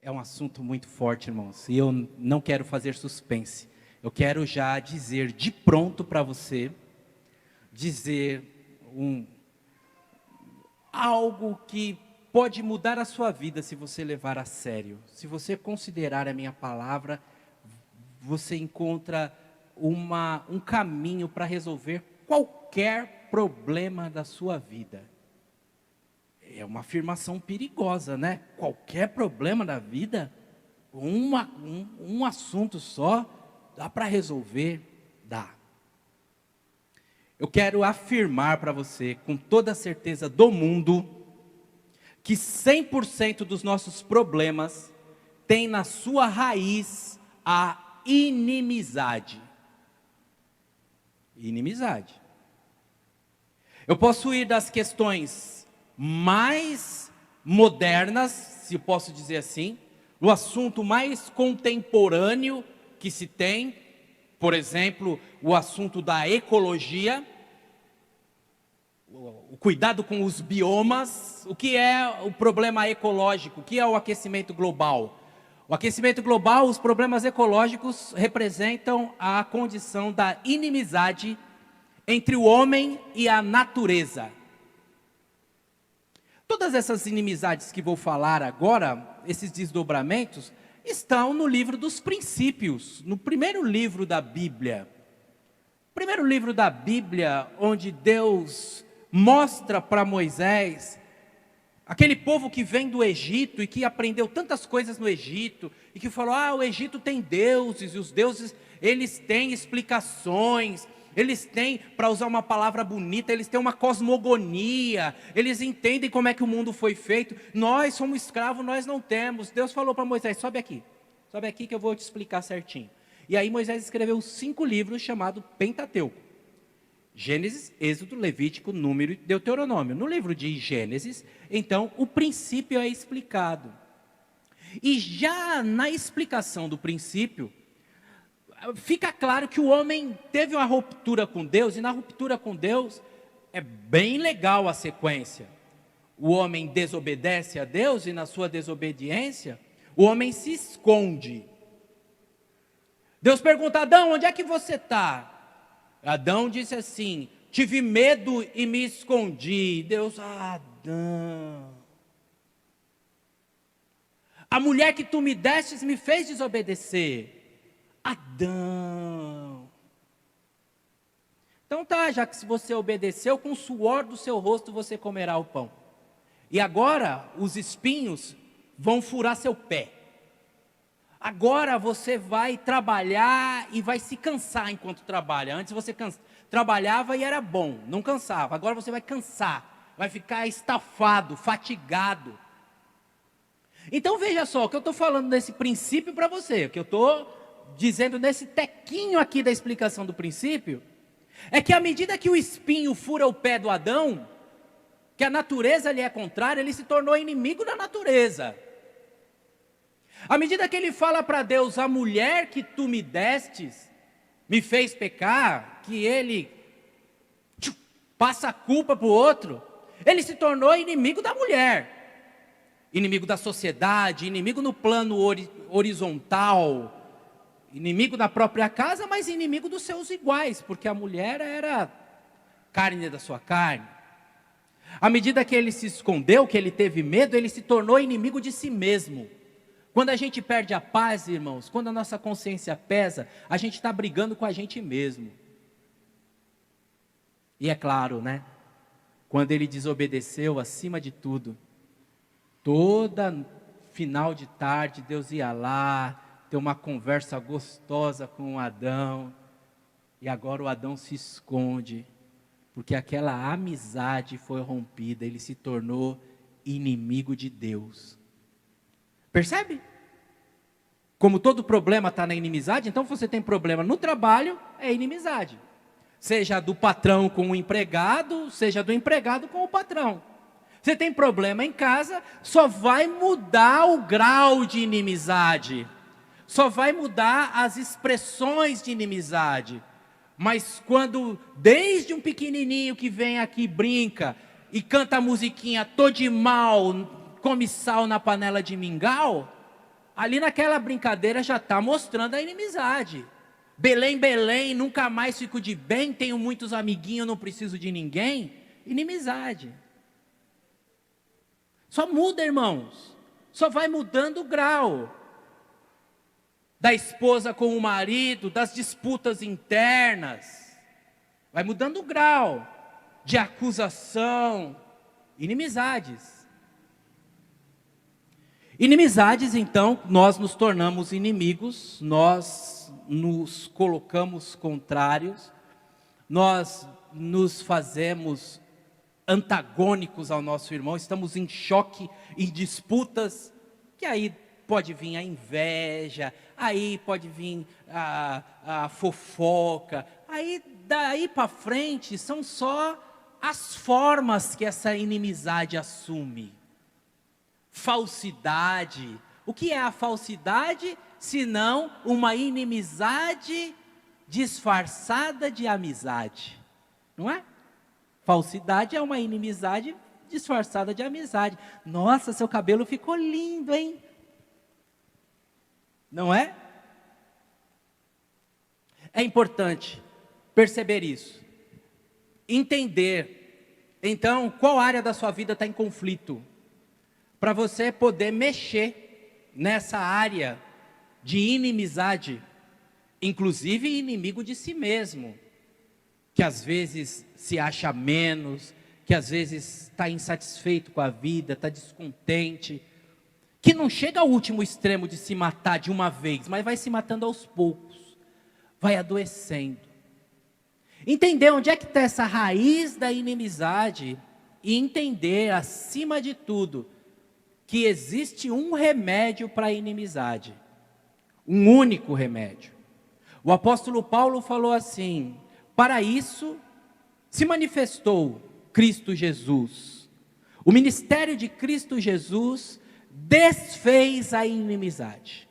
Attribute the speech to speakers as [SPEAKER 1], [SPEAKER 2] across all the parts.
[SPEAKER 1] É um assunto muito forte, irmãos, e eu não quero fazer suspense. Eu quero já dizer de pronto para você, dizer algo que pode mudar a sua vida se você levar a sério. Se você considerar a minha palavra, você encontra um caminho para resolver qualquer problema da sua vida. É uma afirmação perigosa, né? Qualquer problema da vida, um assunto só, dá para resolver? Dá. Eu quero afirmar para você, com toda a certeza do mundo, que 100% dos nossos problemas tem na sua raiz a inimizade. Inimizade. Eu posso ir das questões mais modernas, se eu posso dizer assim, o assunto mais contemporâneo que se tem, por exemplo, o assunto da ecologia, o cuidado com os biomas. O que é o problema ecológico? O que é o aquecimento global? O aquecimento global, os problemas ecológicos representam a condição da inimizade entre o homem e a natureza. Todas essas inimizades que vou falar agora, esses desdobramentos, estão no livro dos Princípios, no primeiro livro da Bíblia. Primeiro livro da Bíblia, onde Deus mostra para Moisés, aquele povo que vem do Egito e que aprendeu tantas coisas no Egito, e que falou, o Egito tem deuses, e os deuses, eles têm explicações, eles têm, para usar uma palavra bonita, eles têm uma cosmogonia, eles entendem como é que o mundo foi feito. Nós somos escravos, nós não temos. Deus falou para Moisés, sobe aqui que eu vou te explicar certinho. E aí Moisés escreveu 5 livros chamados Pentateuco. Gênesis, Êxodo, Levítico, Número e Deuteronômio. No livro de Gênesis, então, o princípio é explicado. E já na explicação do princípio, fica claro que o homem teve uma ruptura com Deus, e na ruptura com Deus, é bem legal a sequência. O homem desobedece a Deus, e na sua desobediência, o homem se esconde. Deus pergunta, Adão, onde é que você está? Adão disse assim, tive medo e me escondi. Deus, Adão, a mulher que tu me destes me fez desobedecer. Adão. Então tá, já que você obedeceu, com o suor do seu rosto você comerá o pão. E agora os espinhos vão furar seu pé. Agora você vai trabalhar e vai se cansar enquanto trabalha. Antes você trabalhava e era bom, não cansava. Agora você vai cansar, vai ficar estafado, fatigado. Então veja só, o que eu estou falando nesse princípio para você, o que eu estou dizendo nesse tequinho aqui da explicação do princípio, é que à medida que o espinho fura o pé do Adão, que a natureza lhe é contrária, ele se tornou inimigo da natureza. À medida que ele fala para Deus, a mulher que tu me destes, me fez pecar, que ele passa a culpa para o outro, ele se tornou inimigo da mulher, inimigo da sociedade, inimigo no plano horizontal, inimigo da própria casa, mas inimigo dos seus iguais, porque a mulher era carne da sua carne. À medida que ele se escondeu, que ele teve medo, ele se tornou inimigo de si mesmo. Quando a gente perde a paz, irmãos, quando a nossa consciência pesa, a gente está brigando com a gente mesmo. E é claro, né? Quando ele desobedeceu, acima de tudo, toda final de tarde, Deus ia lá, ter uma conversa gostosa com o Adão, e agora o Adão se esconde, porque aquela amizade foi rompida, ele se tornou inimigo de Deus. Percebe? Como todo problema está na inimizade, então você tem problema no trabalho, é inimizade. Seja do patrão com o empregado, seja do empregado com o patrão. Você tem problema em casa, só vai mudar o grau de inimizade. Só vai mudar as expressões de inimizade. Mas quando, desde um pequenininho que vem aqui, brinca, e canta a musiquinha, tô de mal, come sal na panela de mingau, ali naquela brincadeira já está mostrando a inimizade. Belém, Belém, nunca mais fico de bem, tenho muitos amiguinhos, não preciso de ninguém. Inimizade. Só muda, irmãos. Só vai mudando o grau. Da esposa com o marido, das disputas internas. Vai mudando o grau de acusação. Inimizades. Inimizades, então, nós nos tornamos inimigos, nós nos colocamos contrários, nós nos fazemos antagônicos ao nosso irmão, estamos em choque, em disputas, que aí pode vir a inveja, aí pode vir a fofoca, aí daí para frente são só as formas que essa inimizade assume. Falsidade. O que é a falsidade, senão uma inimizade disfarçada de amizade? Não é? Falsidade é uma inimizade disfarçada de amizade. Nossa, seu cabelo ficou lindo, hein? Não é? É importante perceber isso. Entender, então, qual área da sua vida está em conflito. Para você poder mexer nessa área de inimizade, inclusive inimigo de si mesmo, que às vezes se acha menos, que às vezes está insatisfeito com a vida, está descontente, que não chega ao último extremo de se matar de uma vez, mas vai se matando aos poucos, vai adoecendo. Entender onde é que está essa raiz da inimizade e entender, acima de tudo, que existe um remédio para a inimizade, um único remédio. O apóstolo Paulo falou assim: para isso se manifestou Cristo Jesus. O ministério de Cristo Jesus desfez a inimizade.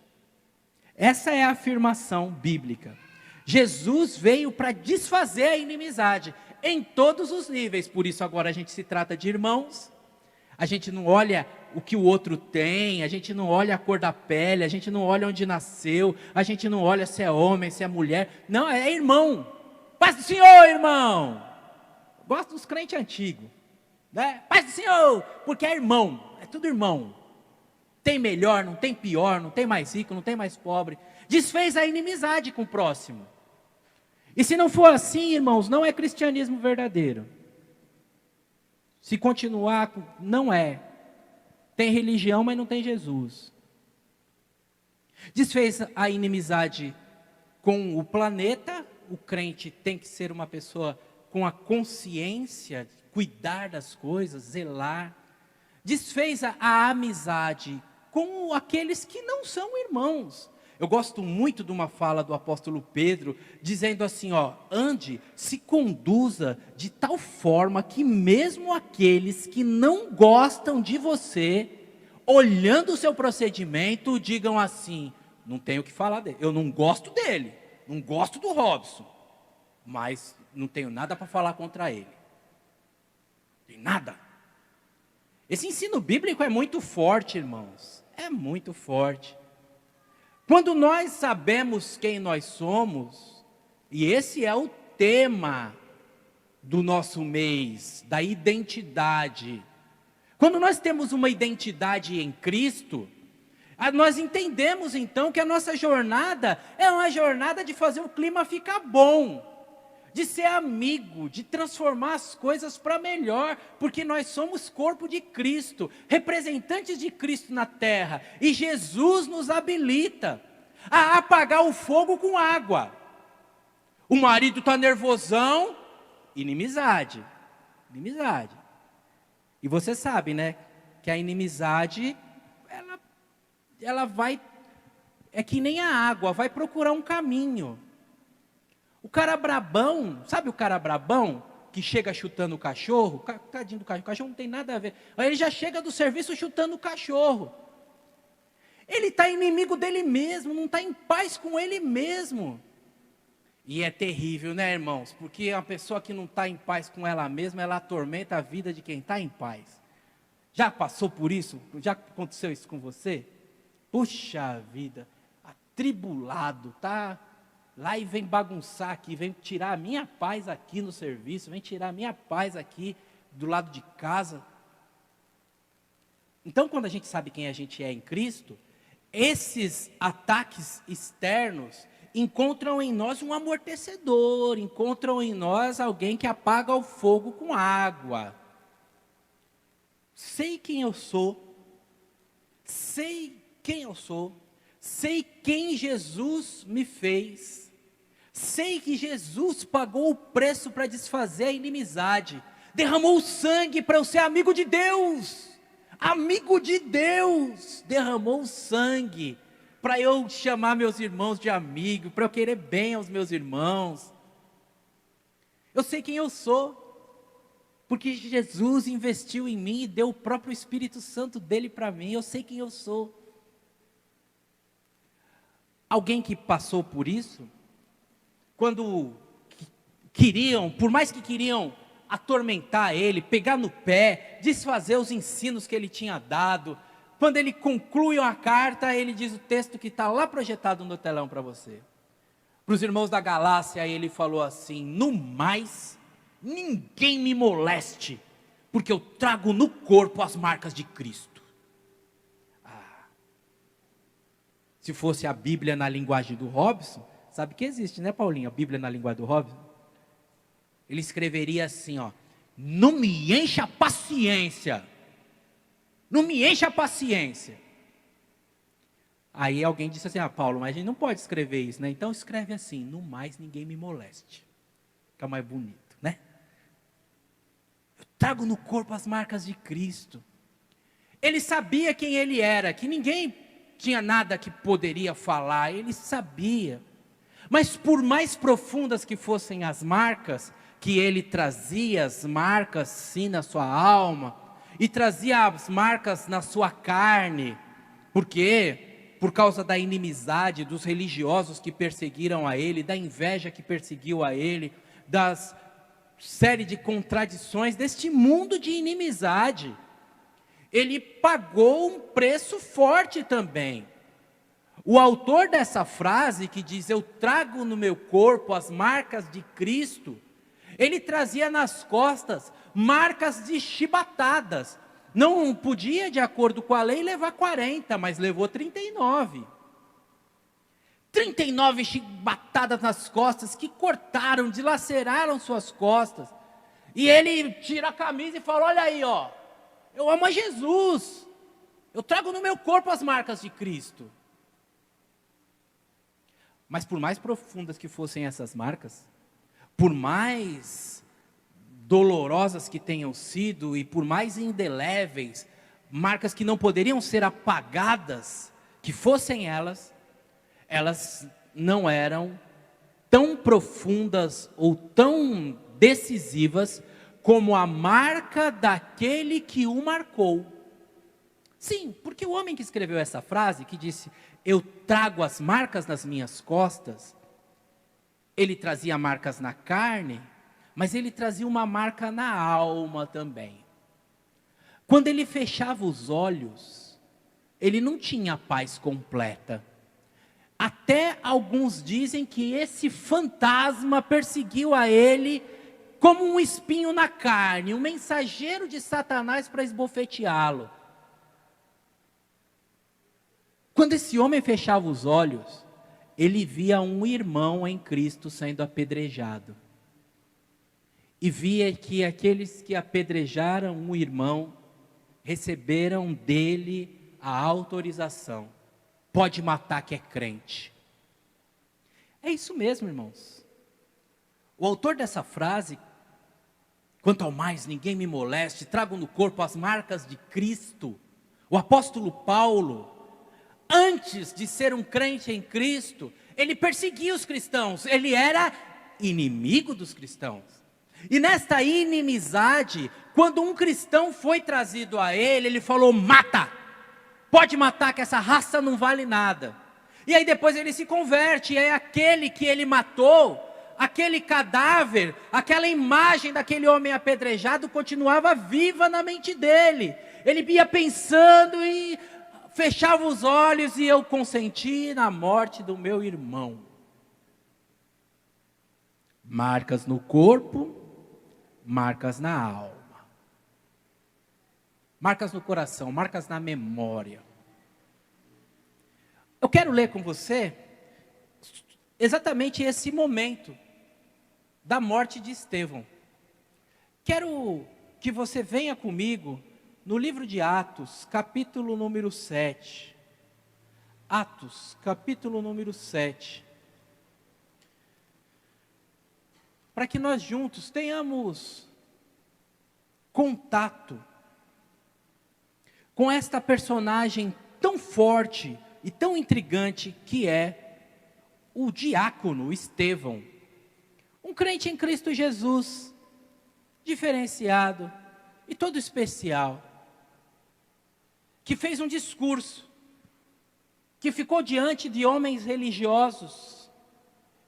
[SPEAKER 1] Essa é a afirmação bíblica. Jesus veio para desfazer a inimizade em todos os níveis. Por isso agora a gente se trata de irmãos. A gente não olha o que o outro tem, a gente não olha a cor da pele, a gente não olha onde nasceu, a gente não olha se é homem, se é mulher. Não, é irmão. Paz do Senhor, irmão. Gosto dos crentes antigos, né? Paz do Senhor, porque é irmão, é tudo irmão. Tem melhor, não tem pior, não tem mais rico, não tem mais pobre. Desfez a inimizade com o próximo. E se não for assim, irmãos, não é cristianismo verdadeiro. Se continuar, não é. Tem religião, mas não tem Jesus. Desfez a inimizade com o planeta. O crente tem que ser uma pessoa com a consciência, cuidar das coisas, zelar. Desfez a amizade com aqueles que não são irmãos. Eu gosto muito de uma fala do apóstolo Pedro, dizendo assim, ande, se conduza de tal forma que mesmo aqueles que não gostam de você, olhando o seu procedimento, digam assim, não tenho o que falar dele, eu não gosto dele, não gosto do Robson, mas não tenho nada para falar contra ele. Tem nada. Esse ensino bíblico é muito forte, irmãos, é muito forte. Quando nós sabemos quem nós somos, e esse é o tema do nosso mês, da identidade. Quando nós temos uma identidade em Cristo, nós entendemos então que a nossa jornada é uma jornada de fazer o clima ficar bom, de ser amigo, de transformar as coisas para melhor, porque nós somos corpo de Cristo, representantes de Cristo na terra, e Jesus nos habilita a apagar o fogo com água. O marido está nervosão, inimizade. E você sabe, né, que a inimizade, ela vai, é que nem a água, vai procurar um caminho. O cara brabão, sabe o cara brabão, que chega chutando o cachorro? Tadinho do cachorro, o cachorro não tem nada a ver. Aí ele já chega do serviço chutando o cachorro. Ele está inimigo dele mesmo, não está em paz com ele mesmo. E é terrível, né, irmãos? Porque a pessoa que não está em paz com ela mesma, ela atormenta a vida de quem está em paz. Já passou por isso? Já aconteceu isso com você? puxa vida, atribulado, tá lá e vem bagunçar aqui, vem tirar a minha paz aqui no serviço, vem tirar a minha paz aqui do lado de casa. Então, quando a gente sabe quem a gente é em Cristo, esses ataques externos encontram em nós um amortecedor, encontram em nós alguém que apaga o fogo com água. Sei quem eu sou, sei quem eu sou, sei quem Jesus me fez, sei que Jesus pagou o preço para desfazer a inimizade, derramou o sangue para eu ser amigo de Deus, derramou o sangue para eu chamar meus irmãos de amigo, para eu querer bem aos meus irmãos. Eu sei quem eu sou, porque Jesus investiu em mim e deu o próprio Espírito Santo dele para mim. Eu sei quem eu sou. Alguém que passou por isso, quando queriam, por mais que queriam atormentar ele, pegar no pé, desfazer os ensinos que ele tinha dado, quando ele conclui a carta, ele diz o texto que está lá projetado no telão para você. Para os irmãos da Galácia, ele falou assim: no mais, ninguém me moleste, porque eu trago no corpo as marcas de Cristo. Se fosse a Bíblia na linguagem do Robson, sabe que existe, né, Paulinho? A Bíblia na linguagem do Robson. Ele escreveria assim, ó: não me encha a paciência. Não me encha a paciência. Aí alguém disse assim: Paulo, mas a gente não pode escrever isso, né? Então escreve assim: no mais ninguém me moleste. Fica mais bonito, né? Eu trago no corpo as marcas de Cristo. Ele sabia quem ele era, que ninguém tinha nada que poderia falar, ele sabia. Mas por mais profundas que fossem as marcas, que ele trazia as marcas sim na sua alma, e trazia as marcas na sua carne, porque por causa da inimizade dos religiosos que perseguiram a ele, da inveja que perseguiu a ele, das série de contradições deste mundo de inimizade, ele pagou um preço forte também. O autor dessa frase que diz: eu trago no meu corpo as marcas de Cristo, ele trazia nas costas marcas de chibatadas. Não podia, de acordo com a lei, levar 40, mas levou 39. 39 chibatadas nas costas que cortaram, dilaceraram suas costas. E ele tira a camisa e fala: olha aí, ó, eu amo a Jesus, eu trago no meu corpo as marcas de Cristo. Mas por mais profundas que fossem essas marcas, por mais dolorosas que tenham sido, e por mais indeléveis, marcas que não poderiam ser apagadas, que fossem elas não eram tão profundas ou tão decisivas como a marca daquele que o marcou. Sim, porque o homem que escreveu essa frase, que disse: eu trago as marcas nas minhas costas, ele trazia marcas na carne, mas ele trazia uma marca na alma também. Quando ele fechava os olhos, ele não tinha paz completa. Até alguns dizem que esse fantasma perseguiu a ele como um espinho na carne, um mensageiro de Satanás para esbofeteá-lo. Quando esse homem fechava os olhos, ele via um irmão em Cristo sendo apedrejado. E via que aqueles que apedrejaram o irmão receberam dele a autorização: pode matar que é crente. É isso mesmo, irmãos. O autor dessa frase: quanto ao mais ninguém me moleste, trago no corpo as marcas de Cristo. O apóstolo Paulo, antes de ser um crente em Cristo, ele perseguia os cristãos, ele era inimigo dos cristãos. E nesta inimizade, quando um cristão foi trazido a ele, ele falou: mata, pode matar que essa raça não vale nada. E aí depois ele se converte, e é aquele que ele matou, aquele cadáver, aquela imagem daquele homem apedrejado continuava viva na mente dele. Ele ia pensando e fechava os olhos e eu consenti na morte do meu irmão. Marcas no corpo, marcas na alma. Marcas no coração, marcas na memória. Eu quero ler com você exatamente esse momento da morte de Estevão. Quero que você venha comigo no livro de Atos, capítulo número 7. Atos, capítulo número 7. Para que nós juntos tenhamos contato com esta personagem tão forte e tão intrigante que é o diácono Estevão. Um crente em Cristo Jesus, diferenciado e todo especial, que fez um discurso, que ficou diante de homens religiosos.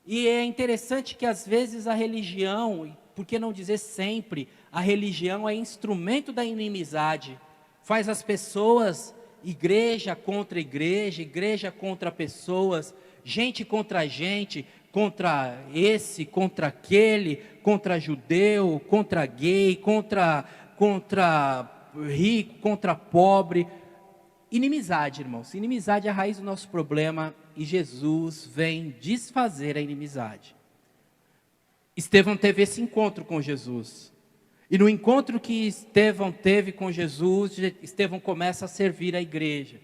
[SPEAKER 1] E é interessante que às vezes a religião, por que não dizer sempre, a religião é instrumento da inimizade, faz as pessoas, igreja contra pessoas, gente, contra esse, contra aquele, contra judeu, contra gay, contra rico, contra pobre. Inimizade, irmãos. Inimizade é a raiz do nosso problema e Jesus vem desfazer a inimizade. Estevão teve esse encontro com Jesus. E no encontro que Estevão teve com Jesus, Estevão começa a servir a igreja.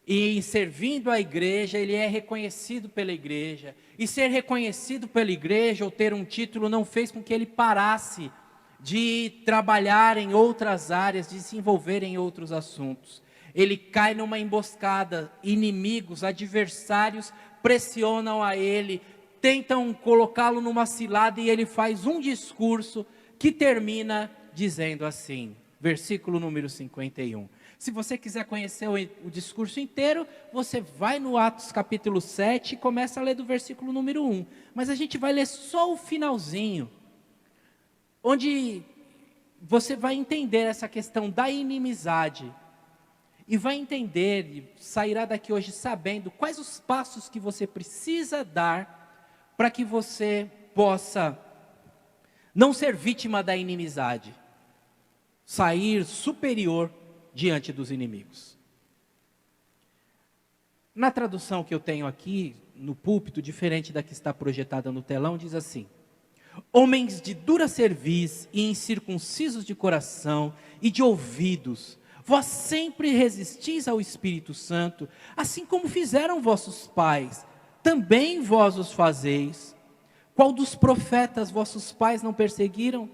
[SPEAKER 1] E em servindo a igreja, ele é reconhecido pela igreja. E ser reconhecido pela igreja ou ter um título não fez com que ele parasse de trabalhar em outras áreas, de se envolver em outros assuntos. Ele cai numa emboscada, inimigos, adversários pressionam a ele, tentam colocá-lo numa cilada e ele faz um discurso que termina dizendo assim, versículo número 51. Se você quiser conhecer o discurso inteiro, você vai no Atos capítulo 7 e começa a ler do versículo número 1. Mas a gente vai ler só o finalzinho, onde você vai entender essa questão da inimizade. E vai entender, e sairá daqui hoje sabendo quais os passos que você precisa dar para que você possa não ser vítima da inimizade, sair superior diante dos inimigos. Na tradução que eu tenho aqui, no púlpito, diferente da que está projetada no telão, diz assim: homens de dura cerviz e incircuncisos de coração e de ouvidos, vós sempre resistis ao Espírito Santo, assim como fizeram vossos pais, também vós os fazeis. Qual dos profetas vossos pais não perseguiram?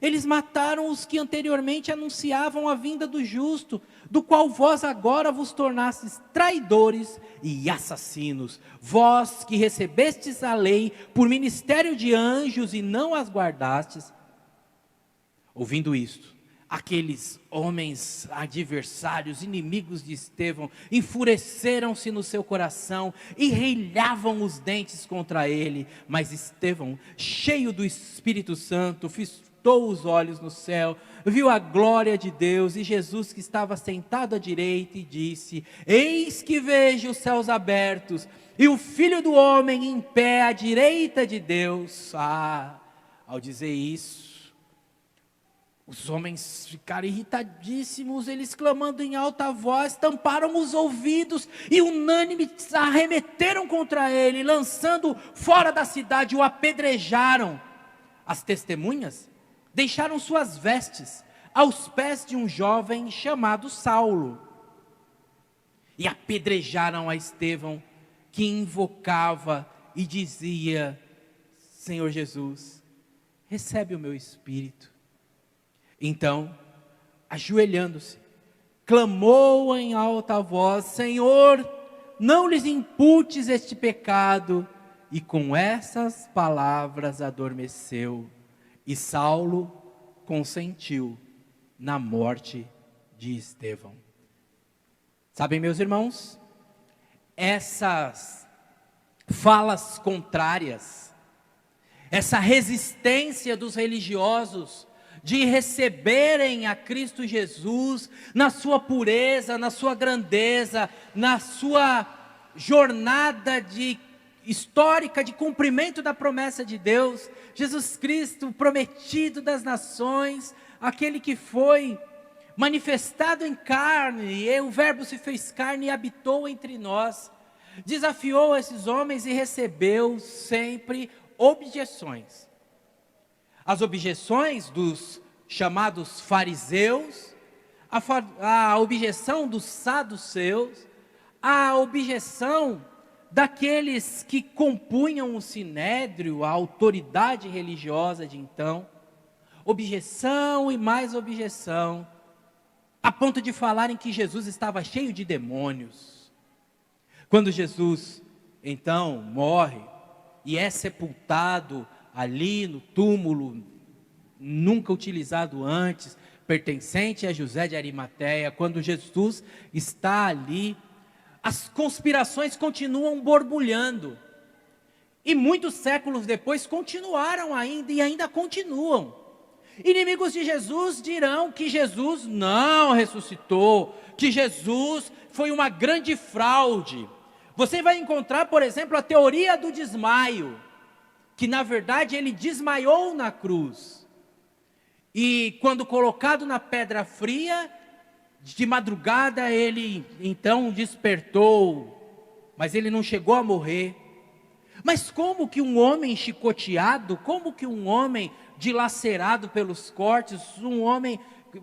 [SPEAKER 1] Eles mataram os que anteriormente anunciavam a vinda do justo, do qual vós agora vos tornastes traidores e assassinos. Vós que recebestes a lei por ministério de anjos e não as guardastes. Ouvindo isto, aqueles homens adversários, inimigos de Estevão, enfureceram-se no seu coração e rilhavam os dentes contra ele. Mas Estevão, cheio do Espírito Santo, fitou os olhos no céu, viu a glória de Deus e Jesus que estava sentado à direita e disse: eis que vejo os céus abertos e o Filho do Homem em pé à direita de Deus. Ao dizer isso, os homens ficaram irritadíssimos, eles clamando em alta voz, tamparam os ouvidos e unânimes arremeteram contra ele, lançando fora da cidade, o apedrejaram. As testemunhas deixaram suas vestes aos pés de um jovem chamado Saulo e apedrejaram a Estevão, que invocava e dizia: Senhor Jesus, recebe o meu espírito. Então, ajoelhando-se, clamou em alta voz: Senhor, não lhes imputes este pecado. E com essas palavras adormeceu. E Saulo consentiu na morte de Estevão. Sabem, meus irmãos, essas falas contrárias, essa resistência dos religiosos de receberem a Cristo Jesus na sua pureza, na sua grandeza, na sua jornada histórica de cumprimento da promessa de Deus. Jesus Cristo, prometido das nações, aquele que foi manifestado em carne, e o Verbo se fez carne e habitou entre nós, desafiou esses homens e recebeu sempre objeções. As objeções dos chamados fariseus, a objeção dos saduceus, a objeção daqueles que compunham o sinédrio, a autoridade religiosa de então, objeção e mais objeção, a ponto de falarem que Jesus estava cheio de demônios. Quando Jesus, então, morre e é sepultado ali no túmulo, nunca utilizado antes, pertencente a José de Arimateia, quando Jesus está ali, as conspirações continuam borbulhando. E muitos séculos depois continuaram ainda e ainda continuam. Inimigos de Jesus dirão que Jesus não ressuscitou, que Jesus foi uma grande fraude. Você vai encontrar, por exemplo, a teoria do desmaio, que na verdade ele desmaiou na cruz. E quando colocado na pedra fria, de madrugada ele então despertou, mas ele não chegou a morrer. Mas como que um homem chicoteado, como que um homem dilacerado pelos cortes, um homem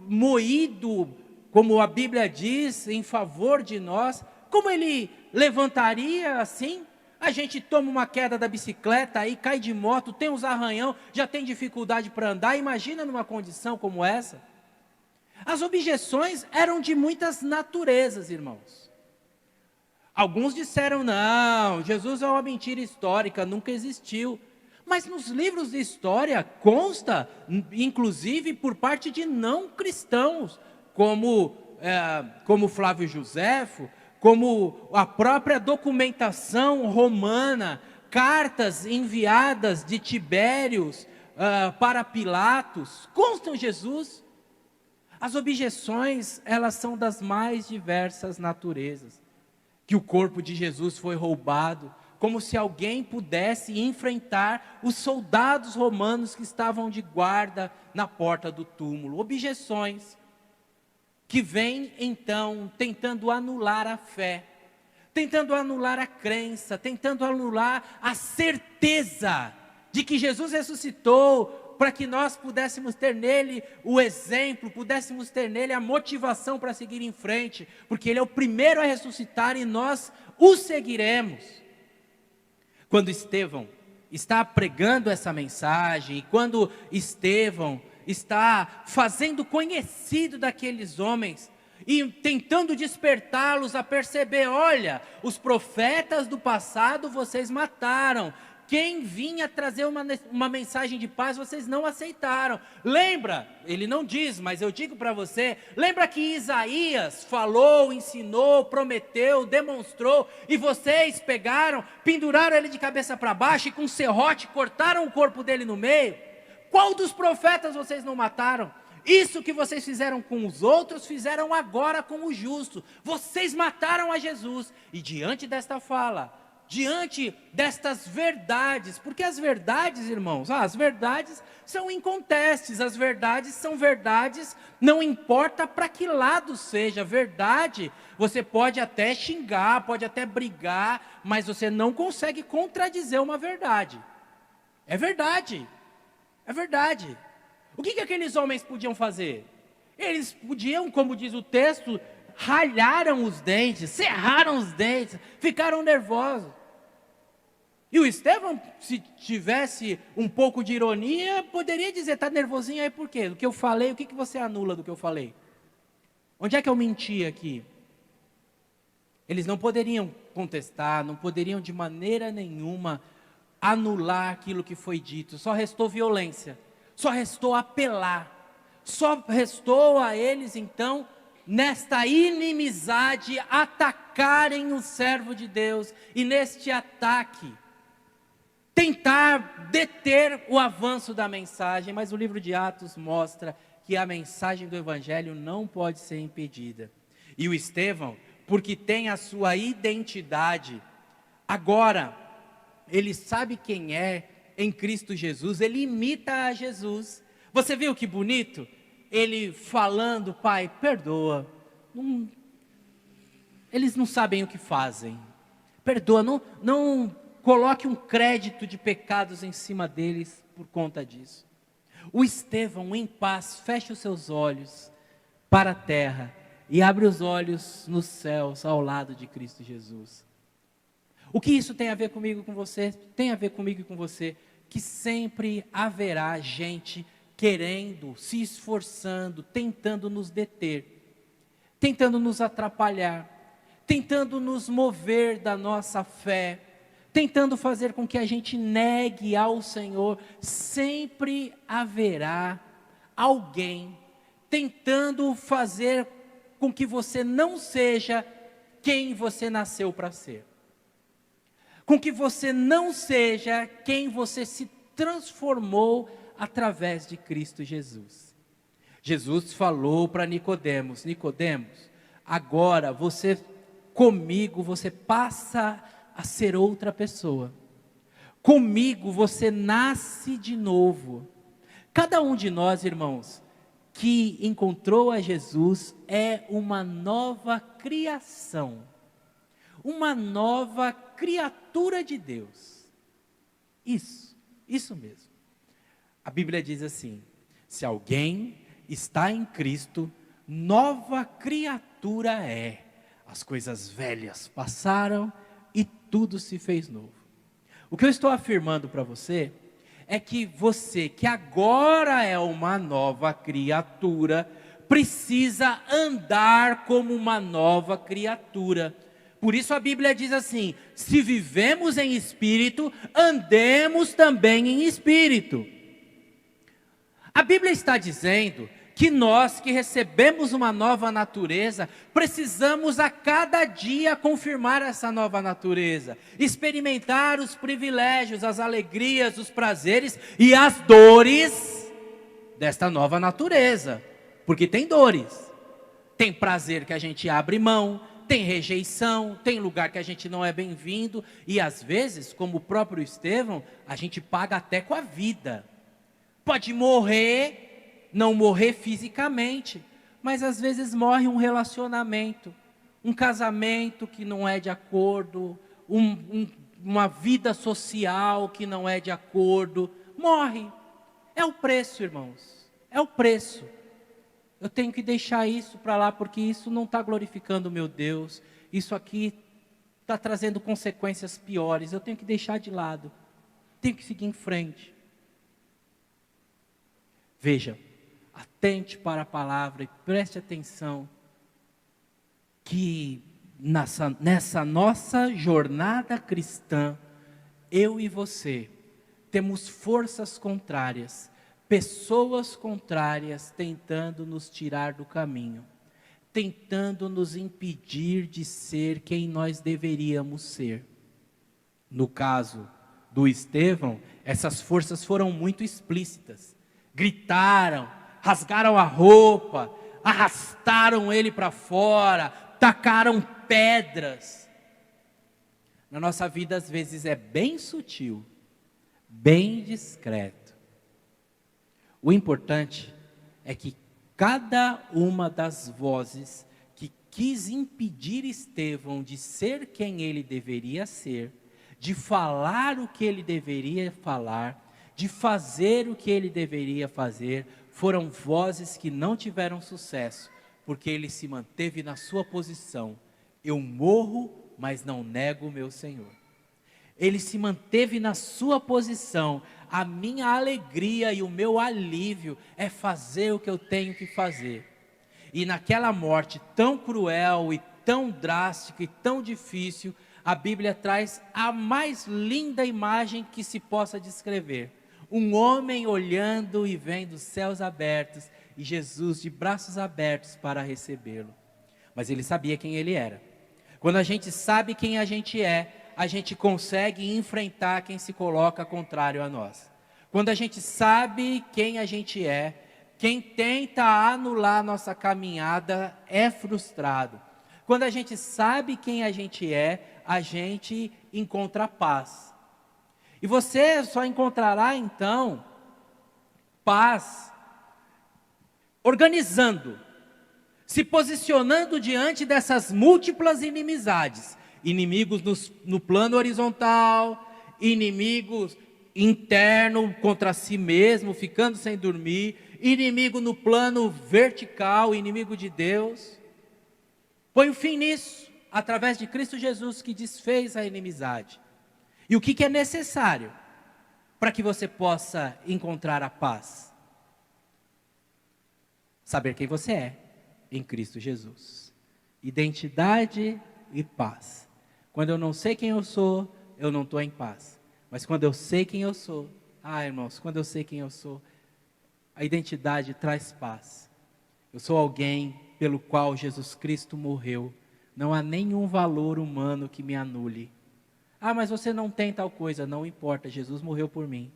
[SPEAKER 1] moído, como a Bíblia diz, em favor de nós, como ele levantaria assim? A gente toma uma queda da bicicleta, aí cai de moto, tem uns arranhão, já tem dificuldade para andar, imagina numa condição como essa. As objeções eram de muitas naturezas, irmãos. Alguns disseram, não, Jesus é uma mentira histórica, nunca existiu. Mas nos livros de história consta, inclusive por parte de não cristãos, como Flávio Joséfo, como a própria documentação romana, cartas enviadas de Tibérios para Pilatos, constam Jesus. As objeções, elas são das mais diversas naturezas. Que o corpo de Jesus foi roubado, como se alguém pudesse enfrentar os soldados romanos que estavam de guarda na porta do túmulo. Objeções que vêm então tentando anular a fé, tentando anular a crença, tentando anular a certeza de que Jesus ressuscitou, para que nós pudéssemos ter nele o exemplo, pudéssemos ter nele a motivação para seguir em frente, porque ele é o primeiro a ressuscitar e nós o seguiremos. Quando Estevão está pregando essa mensagem, e quando Estevão está fazendo conhecido daqueles homens, e tentando despertá-los a perceber, olha, os profetas do passado vocês mataram, quem vinha trazer uma mensagem de paz, vocês não aceitaram. Lembra, ele não diz, mas eu digo para você, lembra que Isaías falou, ensinou, prometeu, demonstrou, e vocês pegaram, penduraram ele de cabeça para baixo, e com serrote cortaram o corpo dele no meio? Qual dos profetas vocês não mataram? Isso que vocês fizeram com os outros, fizeram agora com o justo. Vocês mataram a Jesus. E diante desta fala, diante destas verdades, porque as verdades, irmãos, as verdades são incontestes, as verdades são verdades, não importa para que lado seja, verdade, você pode até xingar, pode até brigar, mas você não consegue contradizer uma verdade. É verdade, é verdade. O que aqueles homens podiam fazer? Eles podiam, como diz o texto, ralharam os dentes, cerraram os dentes, ficaram nervosos. E o Estevão, se tivesse um pouco de ironia, poderia dizer, está nervosinho aí por quê? Do que eu falei, o que você anula do que eu falei? Onde é que eu menti aqui? Eles não poderiam contestar, não poderiam de maneira nenhuma anular aquilo que foi dito. Só restou violência, só restou apelar, só restou a eles então, nesta inimizade, atacarem o servo de Deus. E neste ataque, tentar deter o avanço da mensagem, mas o livro de Atos mostra que a mensagem do Evangelho não pode ser impedida. E o Estevão, porque tem a sua identidade, agora ele sabe quem é em Cristo Jesus, ele imita a Jesus. Você viu que bonito? Ele falando: Pai, perdoa. Eles não sabem o que fazem. Perdoa, não coloque um crédito de pecados em cima deles por conta disso. O Estevão, em paz, fecha os seus olhos para a terra e abre os olhos nos céus ao lado de Cristo Jesus. O que isso tem a ver comigo e com você? Tem a ver comigo e com você, que sempre haverá gente querendo, se esforçando, tentando nos deter, tentando nos atrapalhar, tentando nos mover da nossa fé, tentando fazer com que a gente negue ao Senhor. Sempre haverá alguém tentando fazer com que você não seja quem você nasceu para ser, com que você não seja quem você se transformou através de Cristo Jesus. Jesus falou para Nicodemos: Nicodemos, agora comigo você passa a ser outra pessoa. Comigo você nasce de novo. Cada um de nós, irmãos, que encontrou a Jesus é uma nova criação, uma nova criatura de Deus. Isso mesmo. A Bíblia diz assim: se alguém está em Cristo, nova criatura é. As coisas velhas passaram e tudo se fez novo. O que eu estou afirmando para você é que você, que agora é uma nova criatura, precisa andar como uma nova criatura. Por isso a Bíblia diz assim: se vivemos em espírito, andemos também em espírito. A Bíblia está dizendo que nós que recebemos uma nova natureza, precisamos a cada dia confirmar essa nova natureza, experimentar os privilégios, as alegrias, os prazeres e as dores desta nova natureza, porque tem dores, tem prazer que a gente abre mão, tem rejeição, tem lugar que a gente não é bem-vindo, e às vezes, como o próprio Estevão, a gente paga até com a vida. Pode morrer, não morrer fisicamente, mas às vezes morre um relacionamento, um casamento que não é de acordo, uma vida social que não é de acordo, morre. É o preço, irmãos, é o preço. Eu tenho que deixar isso para lá, porque isso não está glorificando o meu Deus, isso aqui está trazendo consequências piores, eu tenho que deixar de lado, tenho que seguir em frente. Veja, atente para a palavra e preste atenção que nessa nossa jornada cristã, eu e você temos forças contrárias, pessoas contrárias tentando nos tirar do caminho, tentando nos impedir de ser quem nós deveríamos ser. No caso do Estevão, essas forças foram muito explícitas. Gritaram, rasgaram a roupa, arrastaram ele para fora, tacaram pedras. Na nossa vida, às vezes, é bem sutil, bem discreto. O importante é que cada uma das vozes que quis impedir Estevão de ser quem ele deveria ser, de falar o que ele deveria falar, de fazer o que ele deveria fazer, foram vozes que não tiveram sucesso, porque ele se manteve na sua posição: eu morro, mas não nego o meu Senhor. Ele se manteve na sua posição: a minha alegria e o meu alívio é fazer o que eu tenho que fazer. E naquela morte tão cruel e tão drástica e tão difícil, a Bíblia traz a mais linda imagem que se possa descrever. Um homem olhando e vendo os céus abertos e Jesus de braços abertos para recebê-lo. Mas ele sabia quem ele era. Quando a gente sabe quem a gente é, a gente consegue enfrentar quem se coloca contrário a nós. Quando a gente sabe quem a gente é, quem tenta anular nossa caminhada é frustrado. Quando a gente sabe quem a gente encontra paz. E você só encontrará então paz organizando, se posicionando diante dessas múltiplas inimizades. Inimigos no plano horizontal, inimigos interno contra si mesmo, ficando sem dormir, inimigo no plano vertical, inimigo de Deus. Põe um fim nisso, através de Cristo Jesus, que desfez a inimizade. E o que é necessário para que você possa encontrar a paz? Saber quem você é em Cristo Jesus. Identidade e paz. Quando eu não sei quem eu sou, eu não estou em paz. Mas quando eu sei quem eu sou, irmãos, quando eu sei quem eu sou, a identidade traz paz. Eu sou alguém pelo qual Jesus Cristo morreu. Não há nenhum valor humano que me anule. Mas você não tem tal coisa, não importa, Jesus morreu por mim.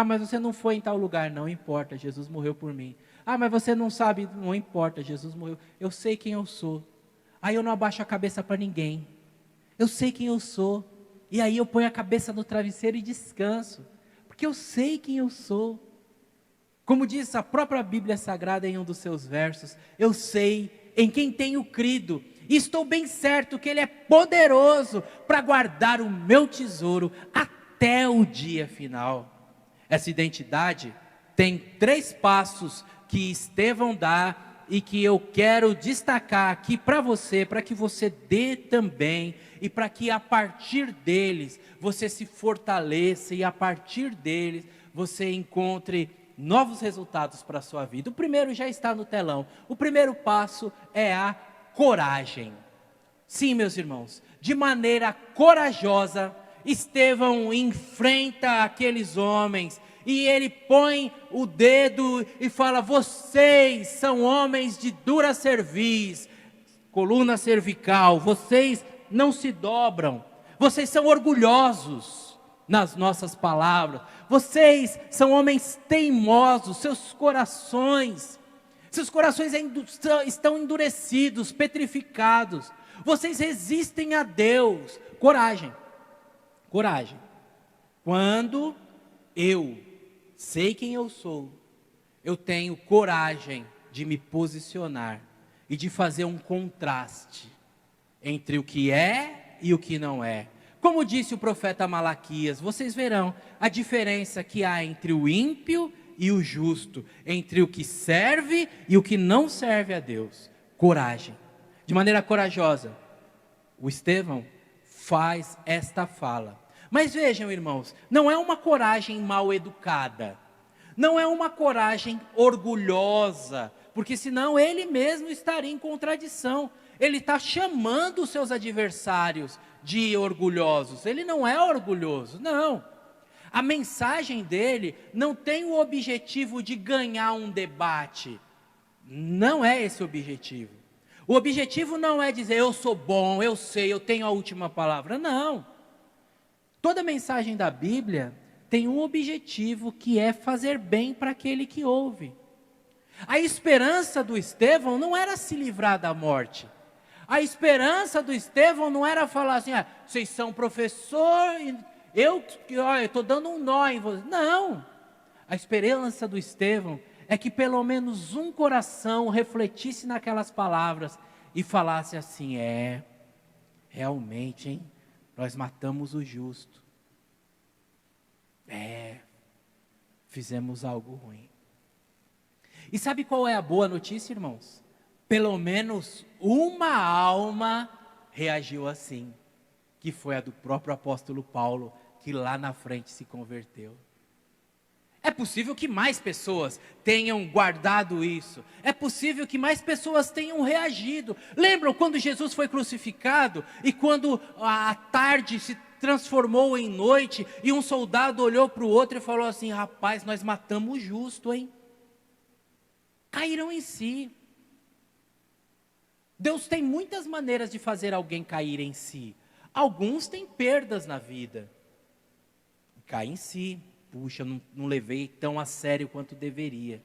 [SPEAKER 1] Mas você não foi em tal lugar, não importa, Jesus morreu por mim. Mas você não sabe, não importa, Jesus morreu. Eu sei quem eu sou. Eu não abaixo a cabeça para ninguém. Eu sei quem eu sou. E aí eu ponho a cabeça no travesseiro e descanso. Porque eu sei quem eu sou. Como diz a própria Bíblia Sagrada em um dos seus versos, eu sei em quem tenho crido, e estou bem certo que Ele é poderoso para guardar o meu tesouro até o dia final. Essa identidade tem 3 passos que Estevão dá e que eu quero destacar aqui para você, para que você dê também, e para que a partir deles você se fortaleça e a partir deles você encontre novos resultados para a sua vida. O primeiro já está no telão. O primeiro passo é a coragem. Sim, meus irmãos, de maneira corajosa, Estevão enfrenta aqueles homens e ele põe o dedo e fala: vocês são homens de dura cerviz, coluna cervical, vocês não se dobram, vocês são orgulhosos nas nossas palavras, vocês são homens teimosos, seus corações estão endurecidos, petrificados, vocês resistem a Deus. Coragem. Quando eu sei quem eu sou, eu tenho coragem de me posicionar e de fazer um contraste entre o que é e o que não é. Como disse o profeta Malaquias, vocês verão a diferença que há entre o ímpio e o justo, entre o que serve e o que não serve a Deus. Coragem. De maneira corajosa, o Estevão faz esta fala. Mas vejam, irmãos, não é uma coragem mal educada, não é uma coragem orgulhosa, porque senão ele mesmo estaria em contradição. Ele está chamando os seus adversários de orgulhosos. Ele não é orgulhoso, não. A mensagem dele não tem o objetivo de ganhar um debate. Não é esse o objetivo. O objetivo não é dizer: eu sou bom, eu sei, eu tenho a última palavra. Não. Toda mensagem da Bíblia tem um objetivo, que é fazer bem para aquele que ouve. A esperança do Estevão não era se livrar da morte. A esperança do Estevão não era falar assim: vocês são professor, eu estou dando um nó em vocês. Não. A esperança do Estevão é que pelo menos um coração refletisse naquelas palavras e falasse assim: realmente, nós matamos o justo. Fizemos algo ruim. E sabe qual é a boa notícia, irmãos? Pelo menos uma alma reagiu assim, que foi a do próprio apóstolo Paulo, que lá na frente se converteu. É possível que mais pessoas tenham guardado isso. É possível que mais pessoas tenham reagido. Lembram quando Jesus foi crucificado e quando a tarde se transformou em noite e um soldado olhou para o outro e falou assim: rapaz, nós matamos o justo, hein? Caíram em si. Deus tem muitas maneiras de fazer alguém cair em si. Alguns têm perdas na vida. Cai em si. Puxa, não levei tão a sério quanto deveria.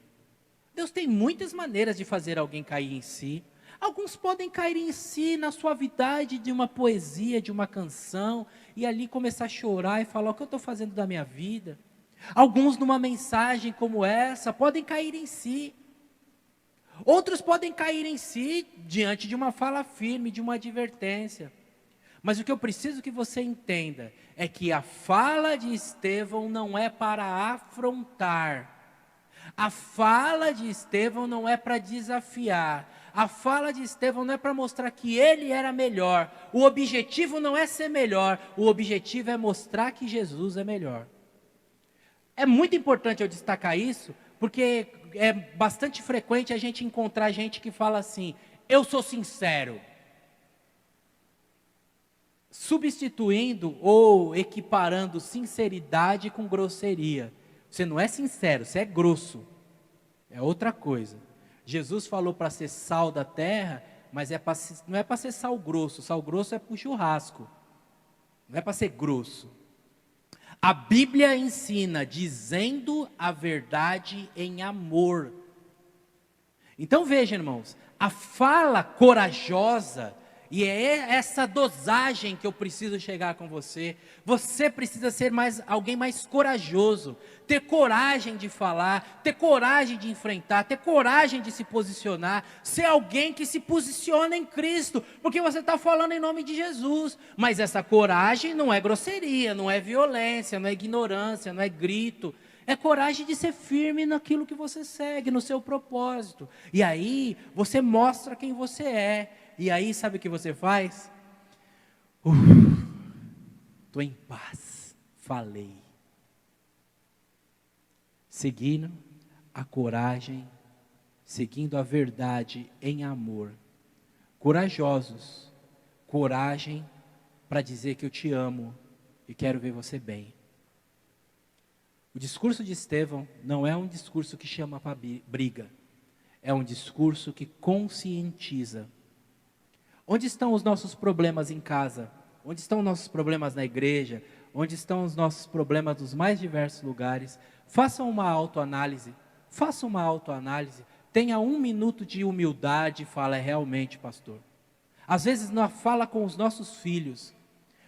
[SPEAKER 1] Deus tem muitas maneiras de fazer alguém cair em si. Alguns podem cair em si na suavidade de uma poesia, de uma canção, e ali começar a chorar e falar: o que eu estou fazendo da minha vida? Alguns numa mensagem como essa podem cair em si. Outros podem cair em si diante de uma fala firme, de uma advertência. Mas o que eu preciso que você entenda é que a fala de Estevão não é para afrontar. A fala de Estevão não é para desafiar. A fala de Estevão não é para mostrar que ele era melhor. O objetivo não é ser melhor. O objetivo é mostrar que Jesus é melhor. É muito importante eu destacar isso, porque é bastante frequente a gente encontrar gente que fala assim: eu sou sincero. Substituindo ou equiparando sinceridade com grosseria. Você não é sincero, você é grosso. É outra coisa. Jesus falou para ser sal da terra, mas não é para ser sal grosso. Sal grosso é para o churrasco. Não é para ser grosso. A Bíblia ensina dizendo a verdade em amor. Então veja, irmãos, a fala corajosa, e é essa dosagem que eu preciso chegar com você. Você precisa ser alguém mais corajoso, ter coragem de falar, ter coragem de enfrentar, ter coragem de se posicionar, ser alguém que se posiciona em Cristo, porque você está falando em nome de Jesus. Mas essa coragem não é grosseria, não é violência, não é ignorância, não é grito. É coragem de ser firme naquilo que você segue, no seu propósito. E aí você mostra quem você é. E aí, sabe o que você faz? Estou em paz, falei. Seguindo a coragem, seguindo a verdade em amor. Corajosos, coragem para dizer que eu te amo e quero ver você bem. O discurso de Estevão não é um discurso que chama para briga. É um discurso que conscientiza. Onde estão os nossos problemas em casa? Onde estão os nossos problemas na igreja? Onde estão os nossos problemas dos mais diversos lugares? Façam uma autoanálise. Faça uma autoanálise. Tenha 1 minuto de humildade e fala: é realmente, pastor. Às vezes, na fala com os nossos filhos,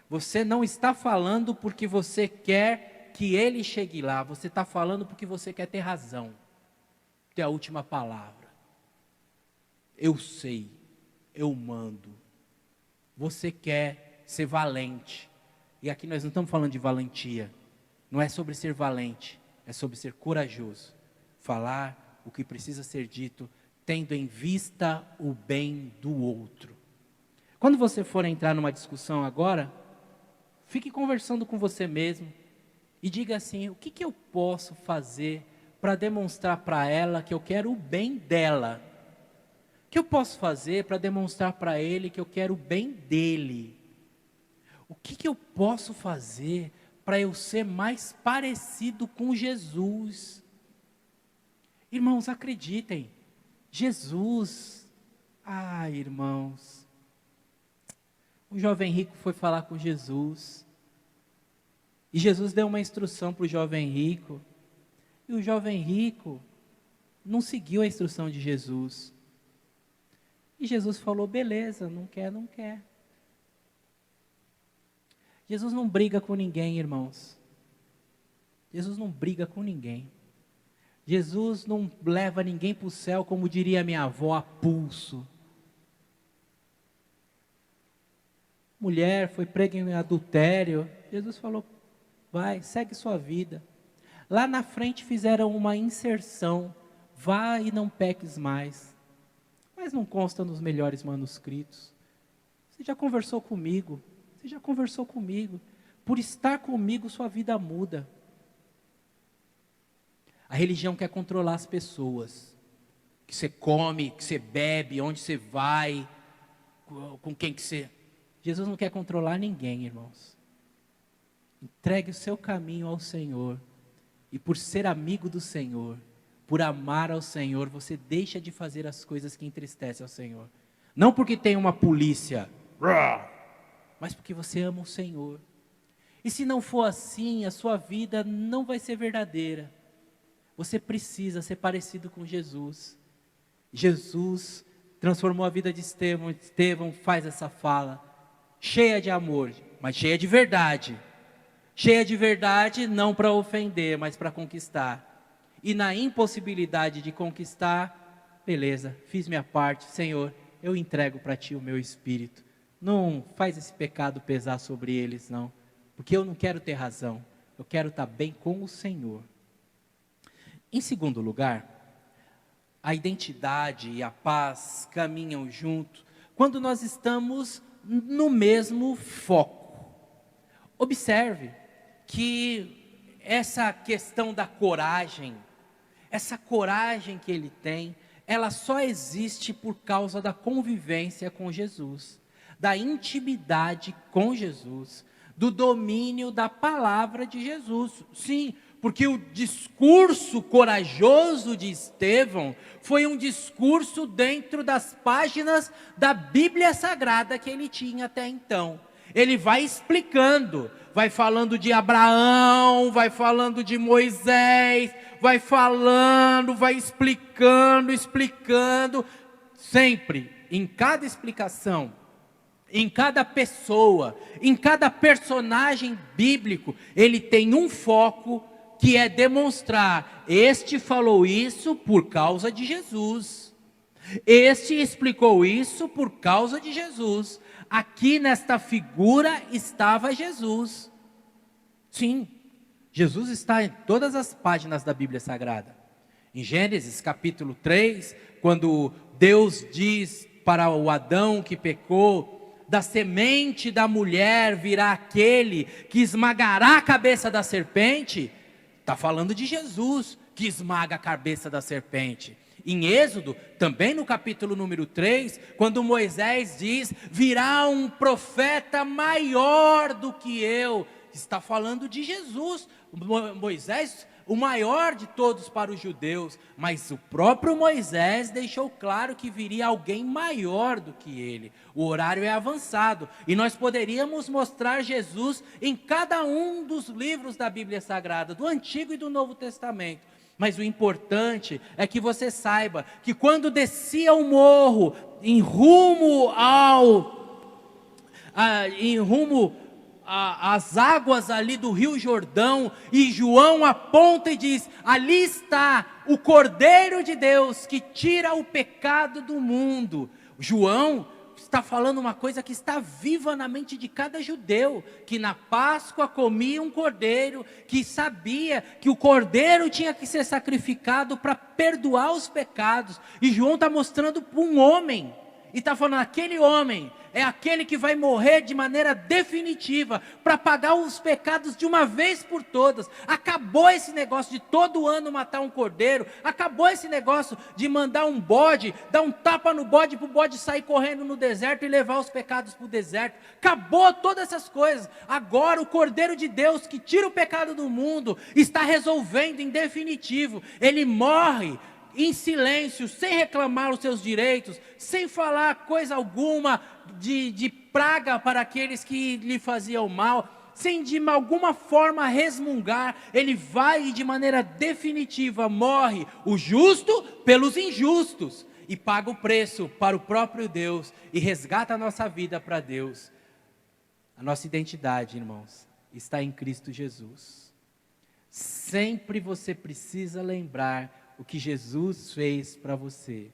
[SPEAKER 1] você não está falando porque você quer que ele chegue lá. Você está falando porque você quer ter razão. Ter a última palavra. Eu sei. Eu mando. Você quer ser valente. E aqui nós não estamos falando de valentia. Não é sobre ser valente. É sobre ser corajoso. Falar o que precisa ser dito, tendo em vista o bem do outro. Quando você for entrar numa discussão agora, fique conversando com você mesmo. E diga assim: o que eu posso fazer para demonstrar para ela que eu quero o bem dela? O que eu posso fazer para demonstrar para ele que eu quero o bem dele? O que eu posso fazer para eu ser mais parecido com Jesus? Irmãos, acreditem, Jesus, irmãos, o jovem rico foi falar com Jesus, e Jesus deu uma instrução para o jovem rico, e o jovem rico não seguiu a instrução de Jesus. E Jesus falou: beleza, não quer, não quer. Jesus não briga com ninguém, irmãos. Jesus não briga com ninguém. Jesus não leva ninguém para o céu, como diria minha avó, a pulso. Mulher foi prega em adultério. Jesus falou: vai, segue sua vida. Lá na frente fizeram uma inserção: vá e não peques mais. Mas não consta nos melhores manuscritos. Você já conversou comigo. Você já conversou comigo. Por estar comigo, sua vida muda. A religião quer controlar as pessoas. Que você come, que você bebe, onde você vai, com quem que você... Jesus não quer controlar ninguém, irmãos. Entregue o seu caminho ao Senhor. E por ser amigo do Senhor, por amar ao Senhor, você deixa de fazer as coisas que entristecem ao Senhor. Não porque tem uma polícia mas porque você ama o Senhor. E se não for assim, a sua vida não vai ser verdadeira. Você precisa ser parecido com Jesus. Jesus transformou a vida de Estevão. Estevão faz essa fala, cheia de amor, mas cheia de verdade. Cheia de verdade, não para ofender, mas para conquistar. E na impossibilidade de conquistar, beleza, fiz minha parte, Senhor, eu entrego para Ti o meu espírito. Não faz esse pecado pesar sobre eles, não. Porque eu não quero ter razão, eu quero estar bem com o Senhor. Em segundo lugar, a identidade e a paz caminham junto quando nós estamos no mesmo foco. Observe que essa questão da coragem, essa coragem que ele tem, ela só existe por causa da convivência com Jesus, da intimidade com Jesus, do domínio da palavra de Jesus. Sim, porque o discurso corajoso de Estevão foi um discurso dentro das páginas da Bíblia Sagrada que ele tinha até então. Ele vai explicando, vai falando de Abraão, vai falando de Moisés, vai falando, vai explicando, sempre, em cada explicação, em cada pessoa, em cada personagem bíblico, ele tem um foco que é demonstrar, este falou isso por causa de Jesus, este explicou isso por causa de Jesus, aqui nesta figura estava Jesus. Sim, Jesus está em todas as páginas da Bíblia Sagrada. Em Gênesis capítulo 3, quando Deus diz para o Adão que pecou, da semente da mulher virá aquele que esmagará a cabeça da serpente, está falando de Jesus, que esmaga a cabeça da serpente. Em Êxodo, também no capítulo número 3, quando Moisés diz, virá um profeta maior do que eu, está falando de Jesus. Moisés, o maior de todos para os judeus, mas o próprio Moisés deixou claro que viria alguém maior do que ele. O horário é avançado, e nós poderíamos mostrar Jesus em cada um dos livros da Bíblia Sagrada, do Antigo e do Novo Testamento. Mas o importante é que você saiba que quando descia o morro em rumo às águas ali do Rio Jordão, e João aponta e diz, ali está o Cordeiro de Deus que tira o pecado do mundo. João está falando uma coisa que está viva na mente de cada judeu, que na Páscoa comia um cordeiro, que sabia que o cordeiro tinha que ser sacrificado para perdoar os pecados, e João está mostrando para um homem, e está falando, aquele homem é aquele que vai morrer de maneira definitiva, para pagar os pecados de uma vez por todas. Acabou esse negócio de todo ano matar um cordeiro, acabou esse negócio de mandar um bode, dar um tapa no bode, para o bode sair correndo no deserto e levar os pecados para o deserto. Acabou todas essas coisas. Agora o Cordeiro de Deus, que tira o pecado do mundo, está resolvendo em definitivo. Ele morre em silêncio, sem reclamar os seus direitos, sem falar coisa alguma de praga para aqueles que lhe faziam mal, sem de alguma forma resmungar. Ele vai e de maneira definitiva morre, o justo pelos injustos, e paga o preço para o próprio Deus, e resgata a nossa vida para Deus. A nossa identidade, irmãos, está em Cristo Jesus. Sempre você precisa lembrar o que Jesus fez para você.